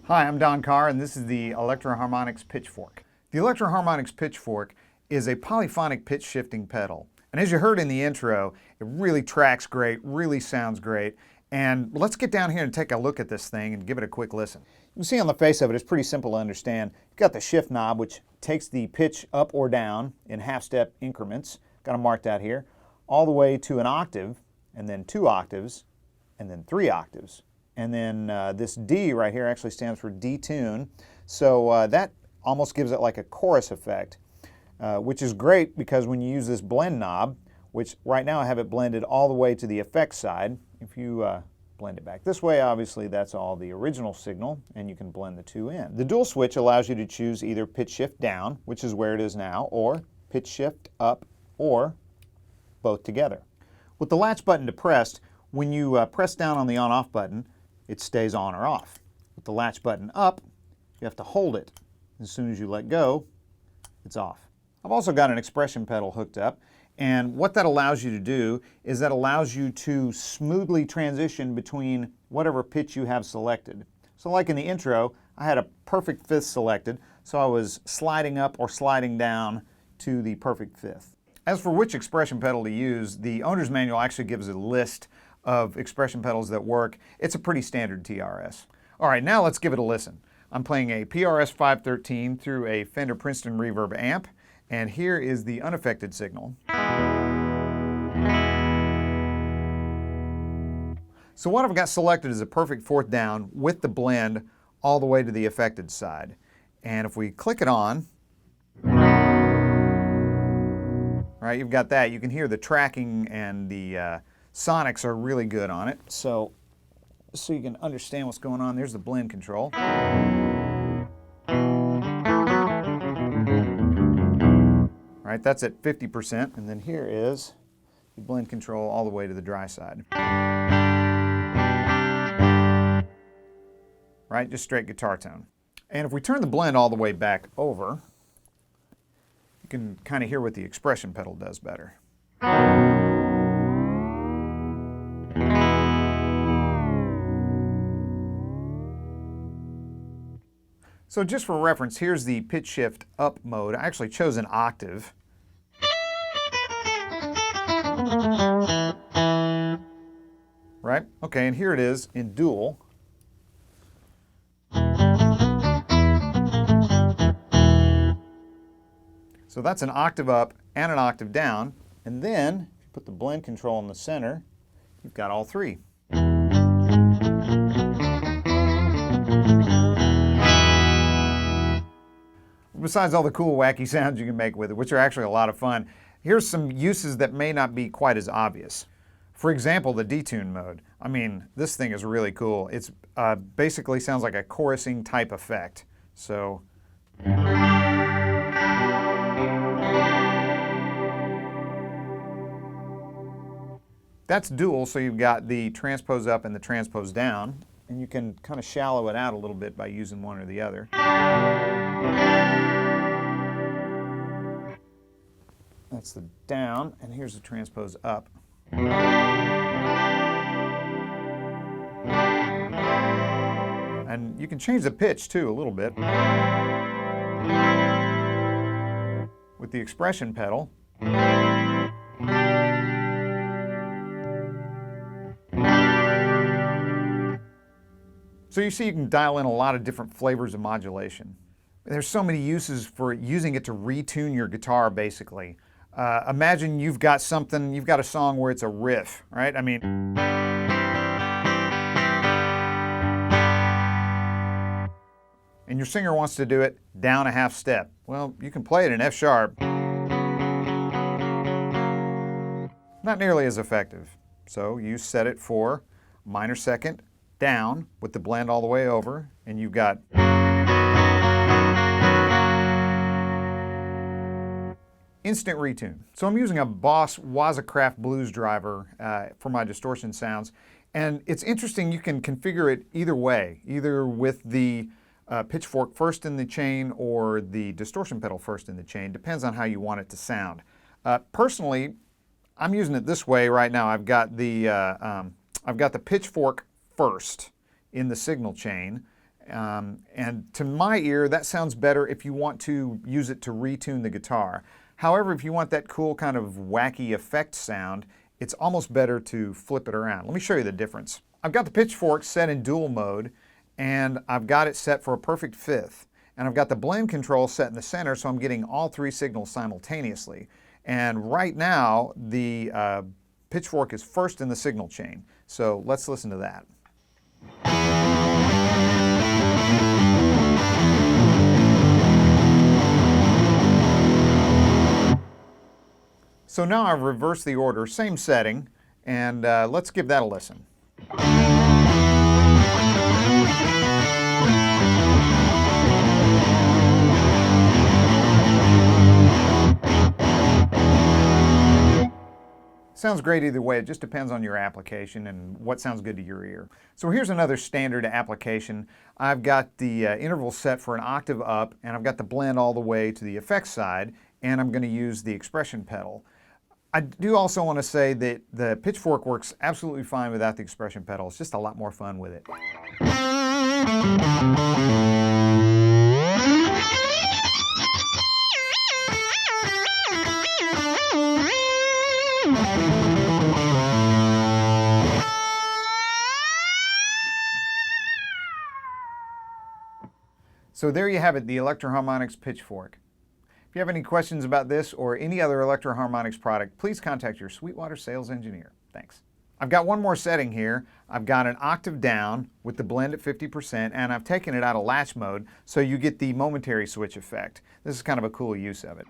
Hi, I'm Don Carr, and this is the Electro-Harmonix Pitch Fork. The Electro-Harmonix Pitch Fork is a polyphonic pitch shifting pedal. And as you heard in the intro, it really tracks great, really sounds great. And let's get down here and take a look at this thing and give it a quick listen. You can see on the face of it, it's pretty simple to understand. You've got the shift knob, which takes the pitch up or down in half-step increments. Got them marked out here, all the way to an octave, and then 2 octaves, and then 3 octaves. And then this D right here actually stands for detune. So that almost gives it like a chorus effect, which is great because when you use this blend knob, which right now I have it blended all the way to the effects side. If you blend it back this way, obviously that's all the original signal, and you can blend the two in. The dual switch allows you to choose either pitch shift down, which is where it is now, or pitch shift up, or both together. With the latch button depressed, when you press down on the on-off button, it stays on or off. With the latch button up, you have to hold it. As soon as you let go, it's off. I've also got an expression pedal hooked up, and what that allows you to do is that allows you to smoothly transition between whatever pitch you have selected. So like in the intro, I had a perfect fifth selected, so I was sliding up or sliding down to the perfect fifth. As for which expression pedal to use, the owner's manual actually gives a list of expression pedals that work. It's a pretty standard TRS. All right, now let's give it a listen. I'm playing a PRS 513 through a Fender Princeton Reverb amp, and here is the unaffected signal. So what I've got selected is a perfect fourth down with the blend all the way to the affected side. And if we click it on, all right, you've got that. You can hear the tracking and the sonics are really good on it. So you can understand what's going on, there's the blend control. All right, that's at 50%, and then here is the blend control all the way to the dry side. Right, just straight guitar tone. And if we turn the blend all the way back over, you can kind of hear what the expression pedal does better. So just for reference, here's the pitch shift up mode. I actually chose an octave. Right? Okay, and here it is in dual. So that's an octave up and an octave down. And then, if you put the blend control in the center, you've got all three. Besides all the cool, wacky sounds you can make with it, which are actually a lot of fun, here's some uses that may not be quite as obvious. For example, the Detune Mode. I mean, this thing is really cool. It's basically sounds like a chorusing type effect. So that's dual, so you've got the transpose up and the transpose down, and you can kind of shallow it out a little bit by using one or the other. That's the down, and here's the transpose up. And you can change the pitch too a little bit with the expression pedal. So you see you can dial in a lot of different flavors of modulation. There's so many uses for using it to retune your guitar, basically. Imagine you've got something, you've got a song where it's a riff, right? I mean, and and your singer wants to do it down a half step. Well, you can play it in F sharp. Not nearly as effective. So you set it for minor second down with the blend all the way over, and you've got instant retune. So I'm using a Boss Wazacraft blues driver for my distortion sounds, and it's interesting, you can configure it either way, either with the pitch fork first in the chain or the distortion pedal first in the chain. Depends on how you want it to sound. Personally, I'm using it this way right now. I've got the pitch fork first in the signal chain, and to my ear that sounds better if you want to use it to retune the guitar. However, if you want that cool kind of wacky effect sound, it's almost better to flip it around. Let me show you the difference. I've got the pitch fork set in dual mode, and I've got it set for a perfect fifth. And I've got the blend control set in the center, so I'm getting all three signals simultaneously. And right now, the pitch fork is first in the signal chain. So let's listen to that. So now I've reversed the order, same setting, and let's give that a listen. Sounds great either way. It just depends on your application and what sounds good to your ear. So here's another standard application. I've got the interval set for an octave up, and I've got the blend all the way to the effects side, and I'm going to use the expression pedal. I do also want to say that the pitch fork works absolutely fine without the expression pedal. It's just a lot more fun with it. So there you have it, the Electro-Harmonix Pitch Fork. If you have any questions about this or any other Electro-Harmonix product, please contact your Sweetwater sales engineer. Thanks. I've got one more setting here. I've got an octave down with the blend at 50%, and I've taken it out of latch mode so you get the momentary switch effect. This is kind of a cool use of it.